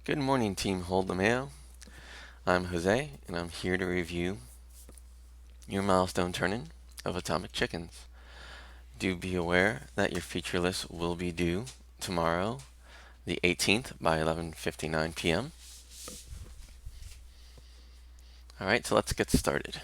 Good morning, Team Hold the Mayo. I'm Jose, and I'm here to review your milestone turn-in of Atomic Chickens. Do be aware that your feature list will be due tomorrow, the 18th by 11:59 p.m. Alright, so let's get started.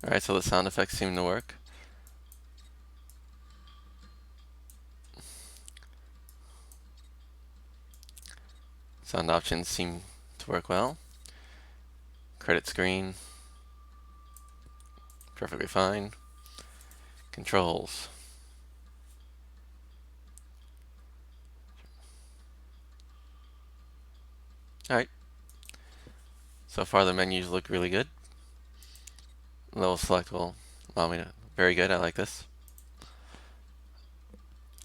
Alright, so the sound effects seem to work. Sound options seem to work well. Credit screen, perfectly fine. Controls. Alright, so far the menus look really good. Level select will allow me to. Very good, I like this.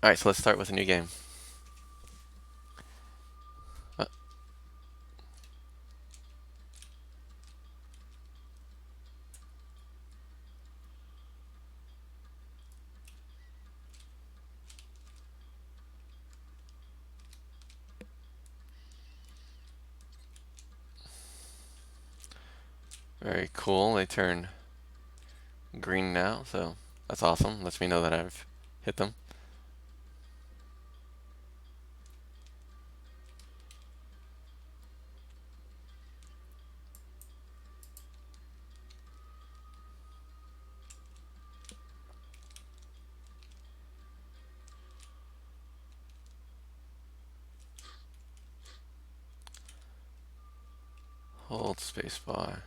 Alright, so let's start with a new game. Very cool. They turn green now, so that's awesome. Lets me know that I've hit them. Hold spacebar.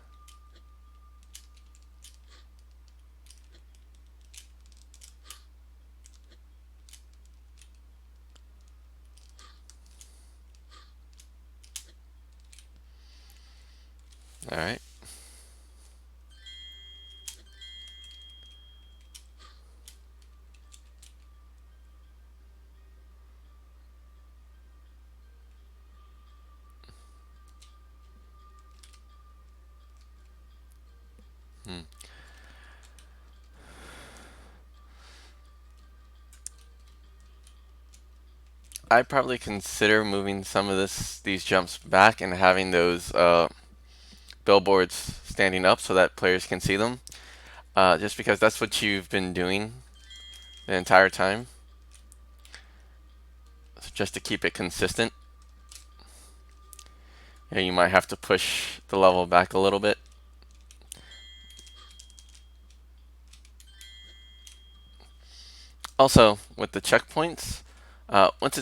Alright. Hmm. I'd probably consider moving some of these jumps back and having those billboards standing up so that players can see them. Just because that's what you've been doing the entire time. So just to keep it consistent. You might have to push the level back a little bit. Also, with the checkpoints, once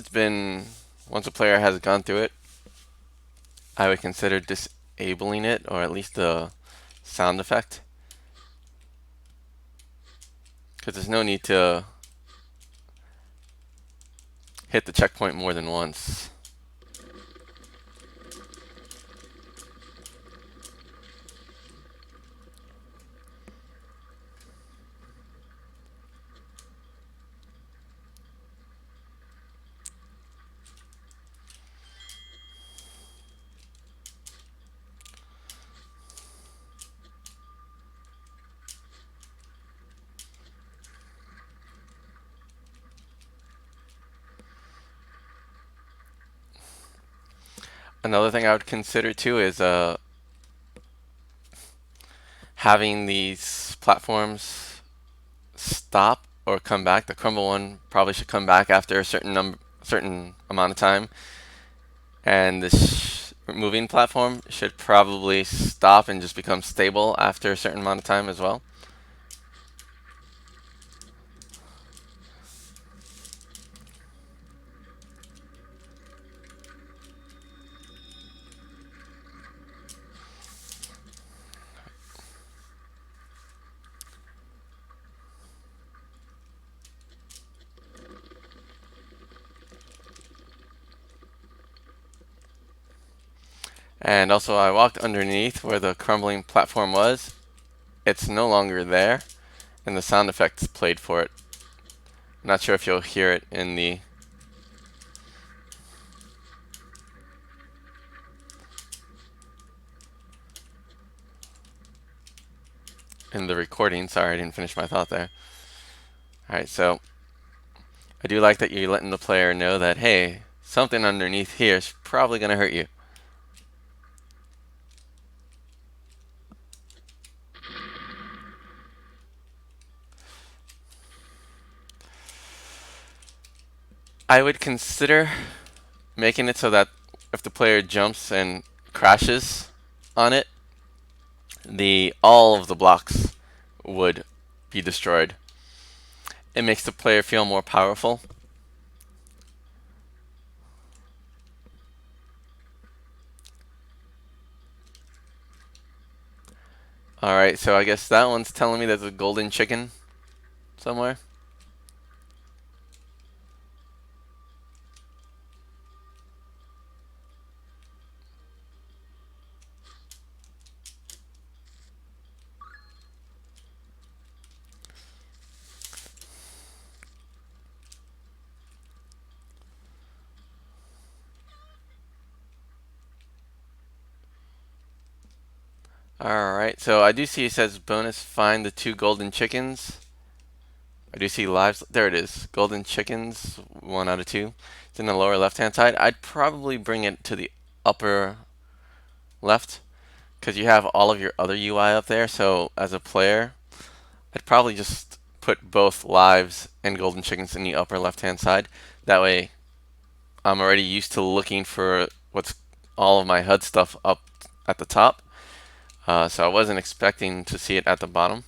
a player has gone through it, I would consider disabling it, or at least the sound effect, because there's no need to hit the checkpoint more than once. Another thing I would consider too is having these platforms stop or come back. The crumble one probably should come back after a certain amount of time, and this moving platform should probably stop and just become stable after a certain amount of time as well. And also I walked underneath where the crumbling platform was. It's no longer there, and the sound effects played for it. Not sure if you'll hear it in the recording. Sorry, I didn't finish my thought there. Alright, so I do like that you're letting the player know that, hey, something underneath here is probably going to hurt you. I would consider making it so that if the player jumps and crashes on it, all of the blocks would be destroyed. It makes the player feel more powerful. Alright, so I guess that one's telling me there's a golden chicken somewhere. Alright, so I do see it says bonus find the 2 golden chickens. I do see lives. There it is. Golden chickens, 1 out of 2. It's in the lower left hand side. I'd probably bring it to the upper left because you have all of your other UI up there. So as a player, I'd probably just put both lives and golden chickens in the upper left hand side. That way I'm already used to looking for what's all of my HUD stuff up at the top. So I wasn't expecting to see it at the bottom.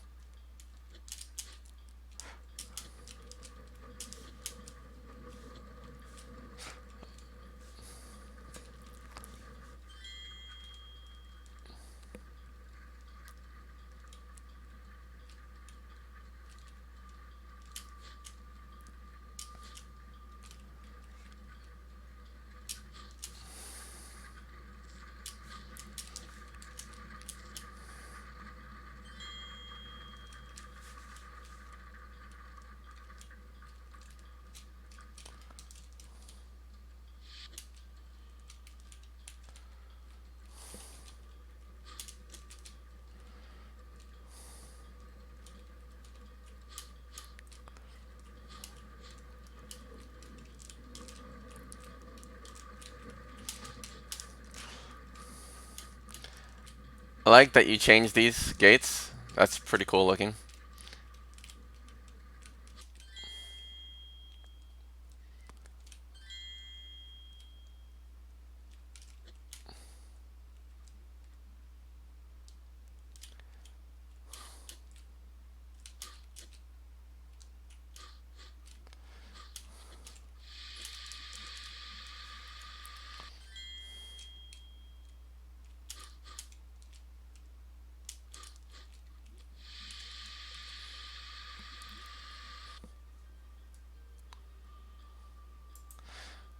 I like that you changed these gates. That's pretty cool looking.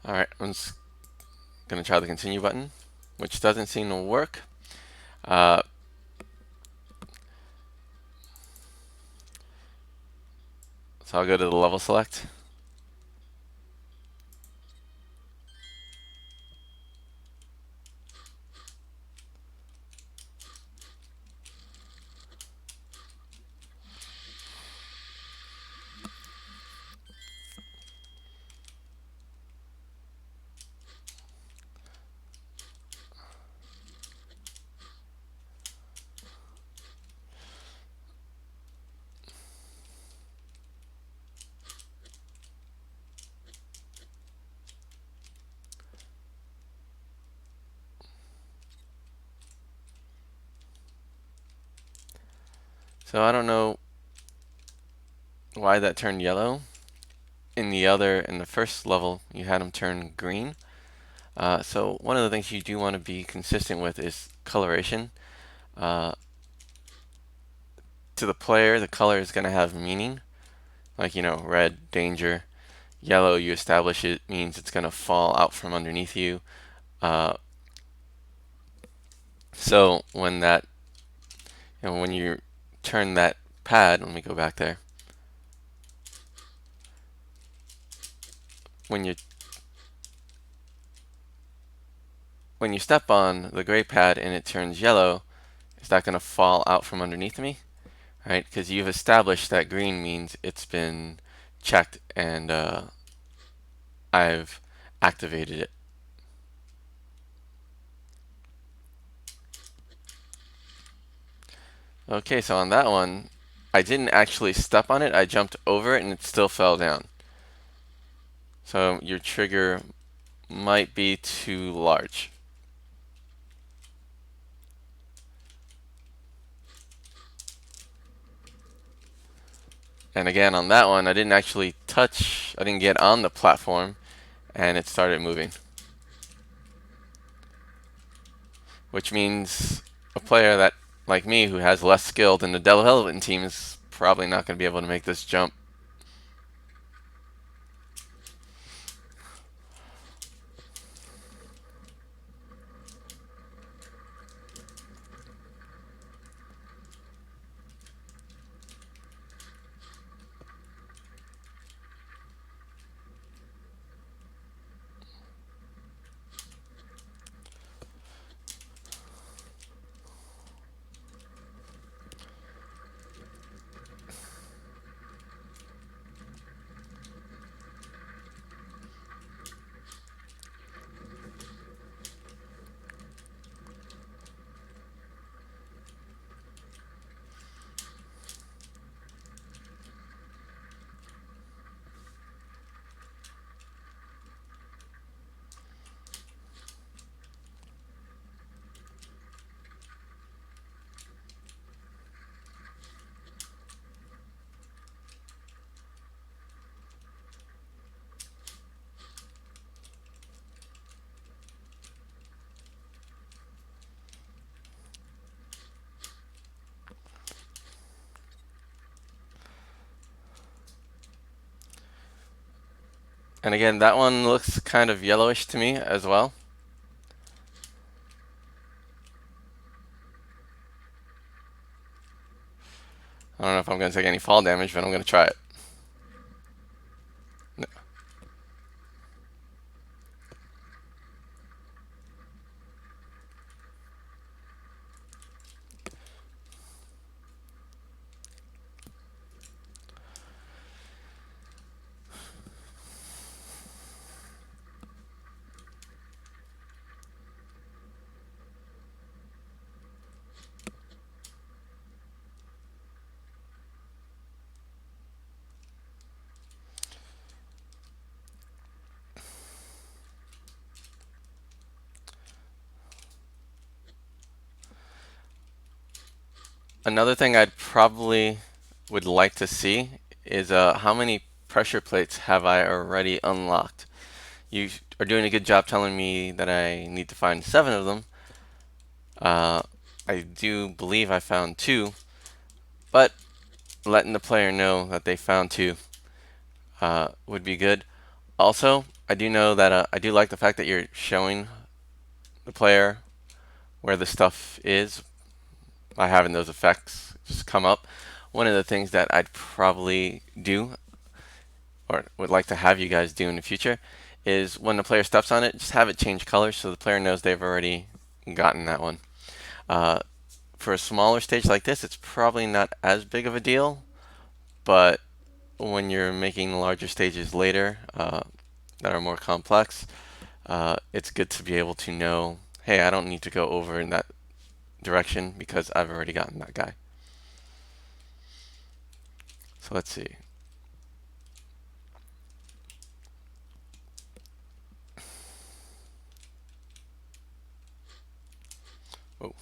Alright, I'm just going to try the continue button, which doesn't seem to work. Uh, so I'll go to the level select. So I don't know why that turned yellow. In the first level, you had them turn green. So one of the things you do want to be consistent with is coloration. Uh, to the player, the color is going to have meaning. Like, red, danger. Yellow, you establish it means it's going to fall out from underneath you. Uh, So when you turn that pad, let me go back there. When you when you step on the gray pad and it turns yellow, is that going to fall out from underneath me? Right? Because you've established that green means it's been checked and I've activated it. Okay, so on that one, I didn't actually step on it. I jumped over it and it still fell down. So your trigger might be too large. And again, on that one, I didn't get on the platform and it started moving. Which means a player that, like me, who has less skill than the development team is probably not going to be able to make this jump. And again, that one looks kind of yellowish to me as well. I don't know if I'm going to take any fall damage, but I'm going to try it. No. Another thing I'd probably would like to see is how many pressure plates have I already unlocked? You are doing a good job telling me that I need to find 7 of them. I do believe I found 2, but letting the player know that they found 2 would be good. Also, I do know that I do like the fact that you're showing the player where the stuff is by having those effects just come up. One of the things that I'd probably do, or would like to have you guys do in the future, is when the player steps on it, just have it change colors so the player knows they've already gotten that one. Uh, for a smaller stage like this, it's probably not as big of a deal, but when you're making larger stages later that are more complex, it's good to be able to know, hey, I don't need to go over in that direction because I've already gotten that guy. So let's see. Oh.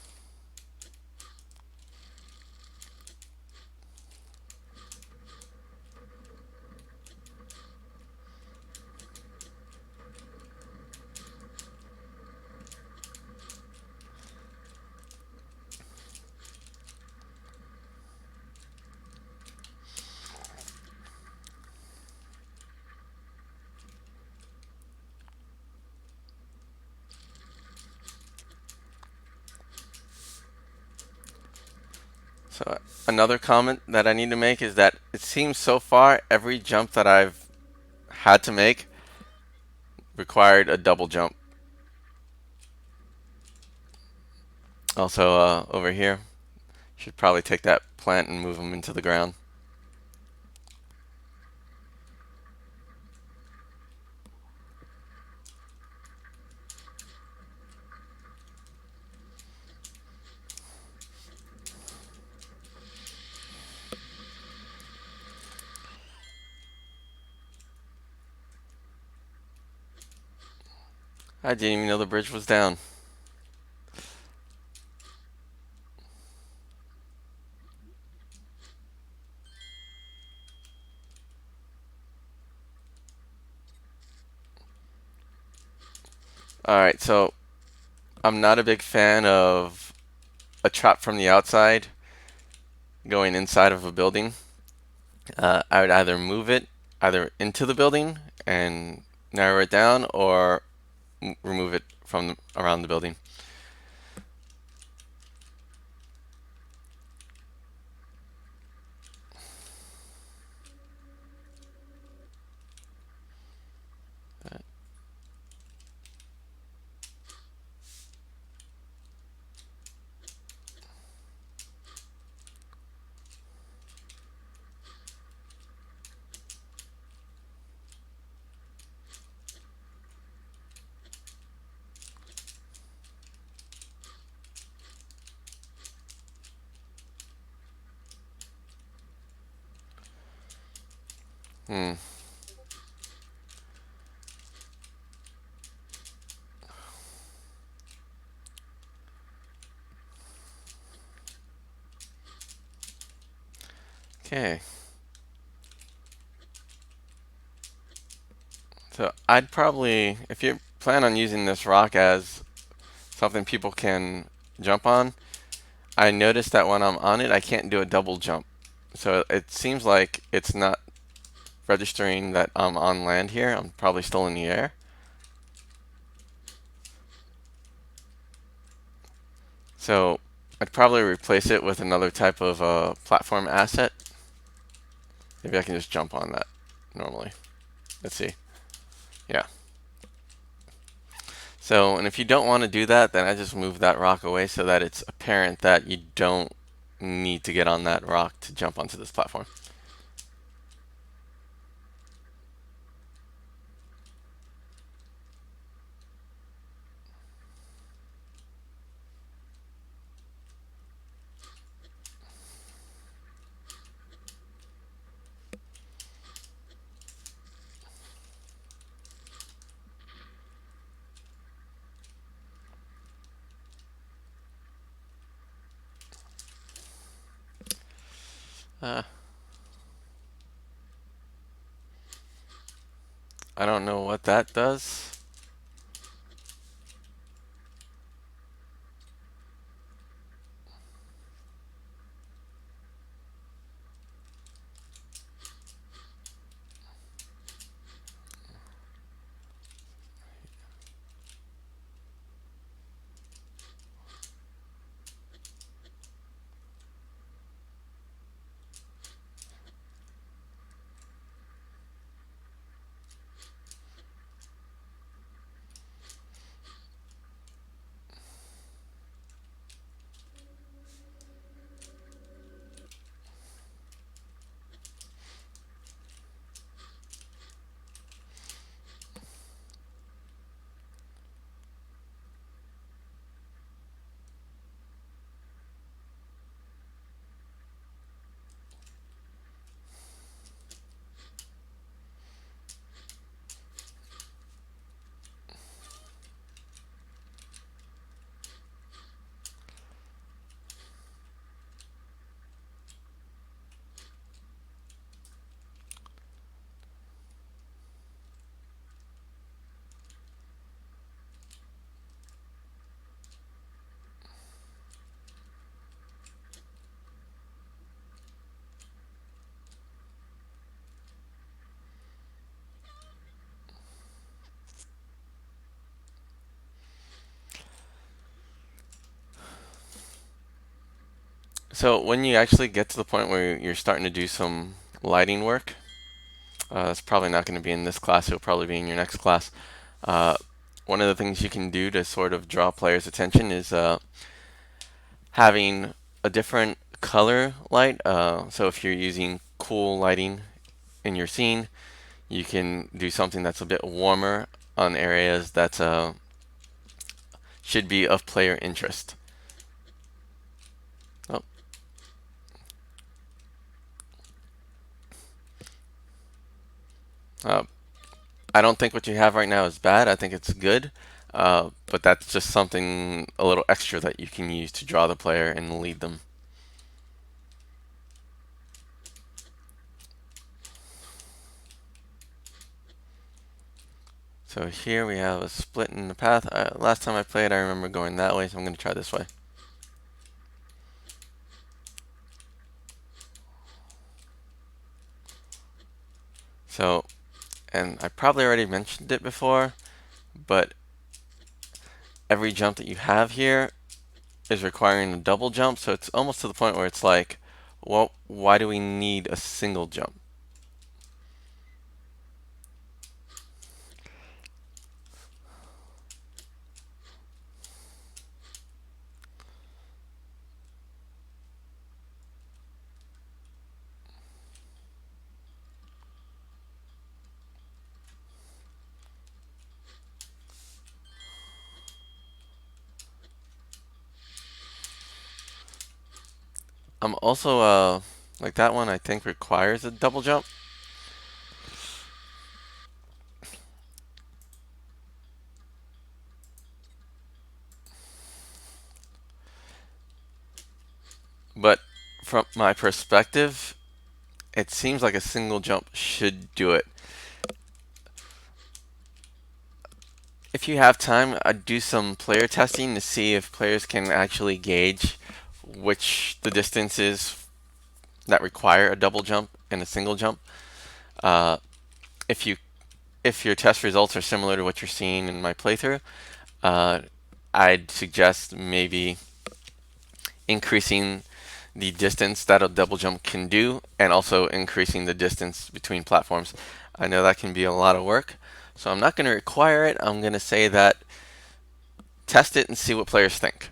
So another comment that I need to make is that it seems so far every jump that I've had to make required a double jump. Also, over here, should probably take that plant and move them into the ground. I didn't even know the bridge was down. Alright, so I'm not a big fan of a trap from the outside going inside of a building. I would either move it either into the building and narrow it down, or remove it from around the building. Hmm. Okay. So I'd probably, if you plan on using this rock as something people can jump on, I noticed that when I'm on it, I can't do a double jump. So it seems like it's not registering that I'm on land here. I'm probably still in the air. So I'd probably replace it with another type of platform asset. Maybe I can just jump on that normally. Let's see. Yeah. So, and if you don't want to do that, then I just move that rock away so that it's apparent that you don't need to get on that rock to jump onto this platform. Uh, I don't know what that does. So when you actually get to the point where you're starting to do some lighting work, that's probably not going to be in this class. It'll probably be in your next class. Uh, one of the things you can do to sort of draw players' attention is having a different color light. So if you're using cool lighting in your scene, you can do something that's a bit warmer on areas that should be of player interest. Oh, uh, I don't think what you have right now is bad. I think it's good. But that's just something a little extra that you can use to draw the player and lead them. So here we have a split in the path. Last time I played, I remember going that way, so I'm going to try this way. So, and I probably already mentioned it before, but every jump that you have here is requiring a double jump, so it's almost to the point where it's like, well, why do we need a single jump? I'm also, like that one I think requires a double jump. But from my perspective, it seems like a single jump should do it. If you have time, I'd do some player testing to see if players can actually gauge which the distance is that require a double jump and a single jump. Uh, if you if your test results are similar to what you're seeing in my playthrough, uh, I'd suggest maybe increasing the distance that a double jump can do and also increasing the distance between platforms. I know that can be a lot of work, so I'm not going to require it. I'm going to say that test it and see what players think.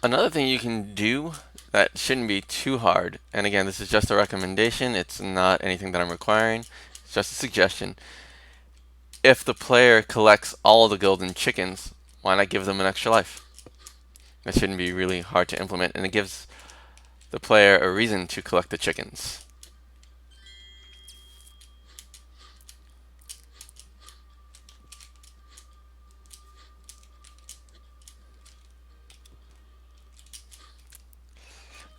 Another thing you can do that shouldn't be too hard, and again, this is just a recommendation, it's not anything that I'm requiring, it's just a suggestion. If the player collects all of the golden chickens, why not give them an extra life? That shouldn't be really hard to implement, and it gives the player a reason to collect the chickens.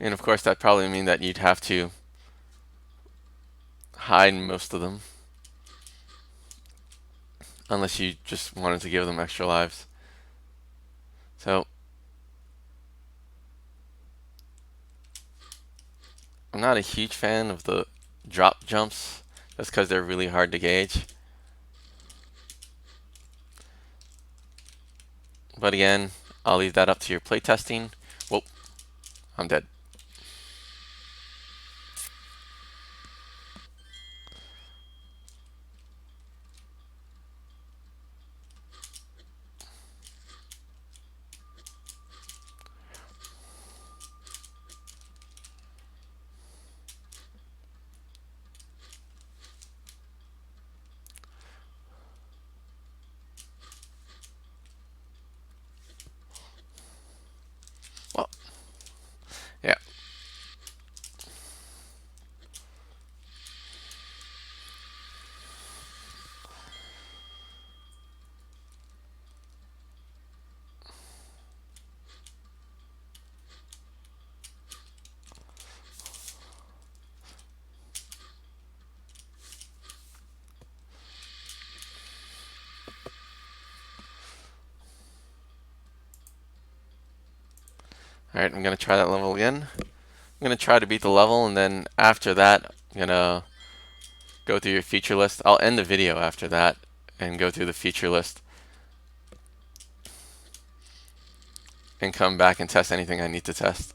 And of course, that probably mean that you'd have to hide most of them, unless you just wanted to give them extra lives. So, I'm not a huge fan of the drop jumps, just because they're really hard to gauge. But again, I'll leave that up to your playtesting. Whoa, I'm dead. Alright, I'm going to try that level again. I'm going to try to beat the level, and then after that, I'm going to go through your feature list. I'll end the video after that and go through the feature list and come back and test anything I need to test.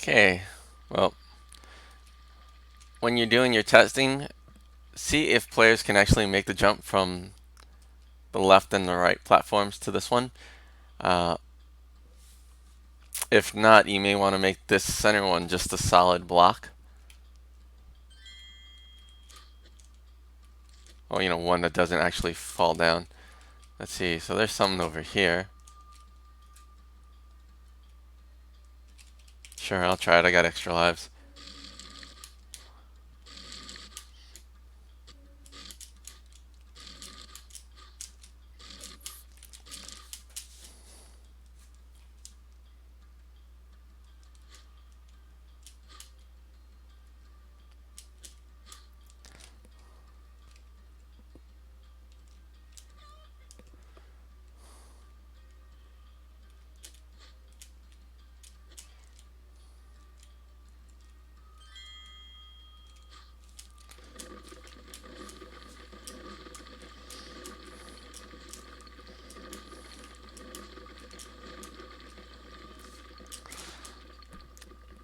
Okay, well, when you're doing your testing, see if players can actually make the jump from the left and the right platforms to this one. Uh, if not, you may want to make this center one just a solid block. Well, you know, one that doesn't actually fall down. Let's see, so there's something over here. Sure, I'll try it, I got extra lives.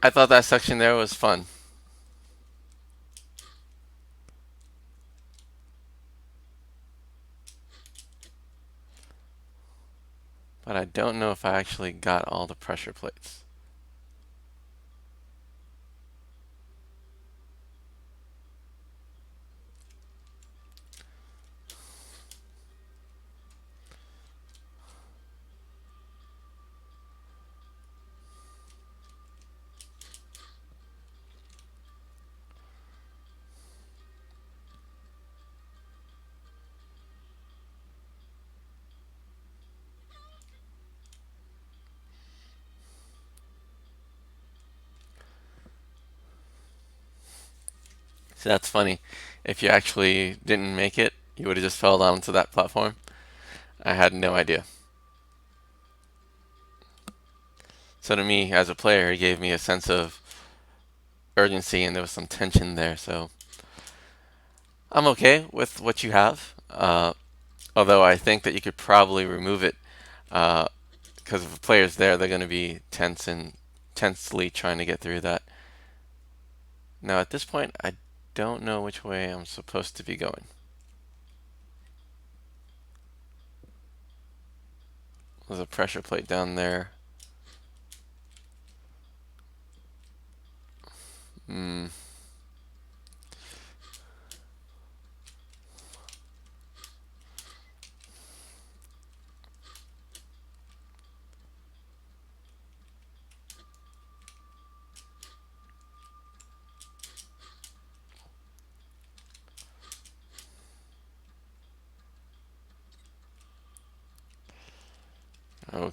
I thought that section there was fun. But I don't know if I actually got all the pressure plates. So that's funny. If you actually didn't make it, you would have just fell down to that platform. I had no idea. So to me, as a player, it gave me a sense of urgency and there was some tension there. So I'm okay with what you have. Although I think that you could probably remove it because if a player's there, they're going to be tense and tensely trying to get through that. Now at this point, I don't know which way I'm supposed to be going. There's a pressure plate down there. Hmm.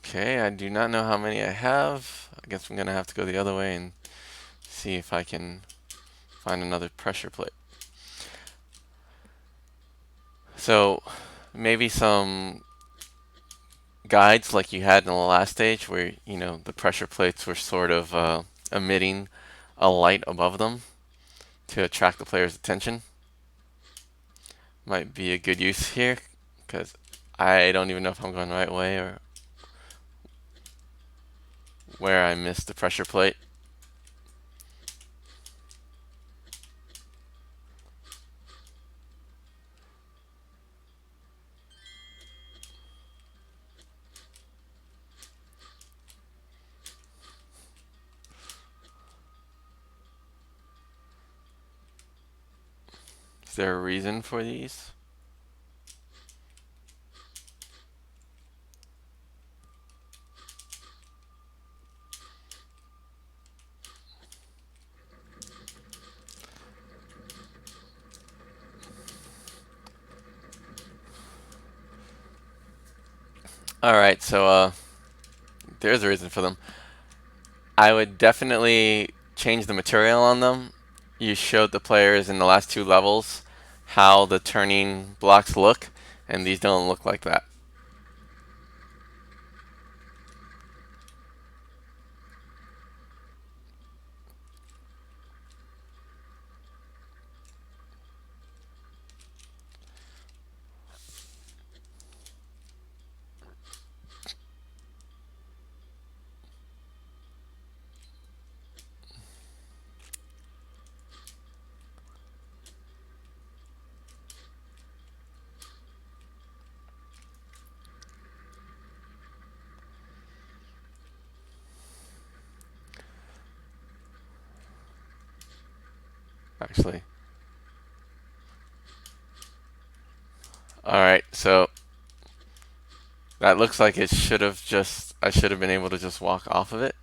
Okay, I do not know how many I have. I guess I'm gonna have to go the other way and see if I can find another pressure plate. So maybe some guides like you had in the last stage where, the pressure plates were sort of emitting a light above them to attract the player's attention. Might be a good use here because I don't even know if I'm going the right way or where I missed the pressure plate. Is there a reason for these? Alright, so there's a reason for them. I would definitely change the material on them. You showed the players in the last two levels how the turning blocks look, and these don't look like that. Actually. Alright, so that looks like it should have just, I should have been able to just walk off of it.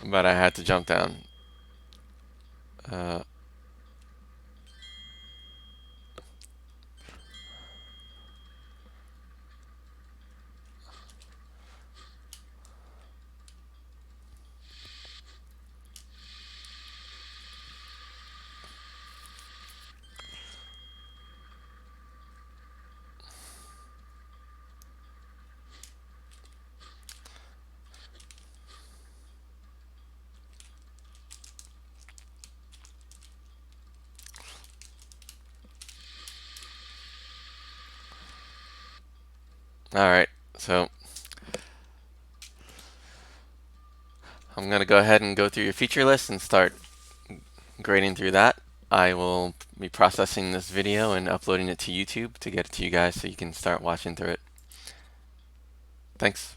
But I had to jump down. Uh, Alright, so I'm going to go ahead and go through your feature list and start grading through that. I will be processing this video and uploading it to YouTube to get it to you guys so you can start watching through it. Thanks.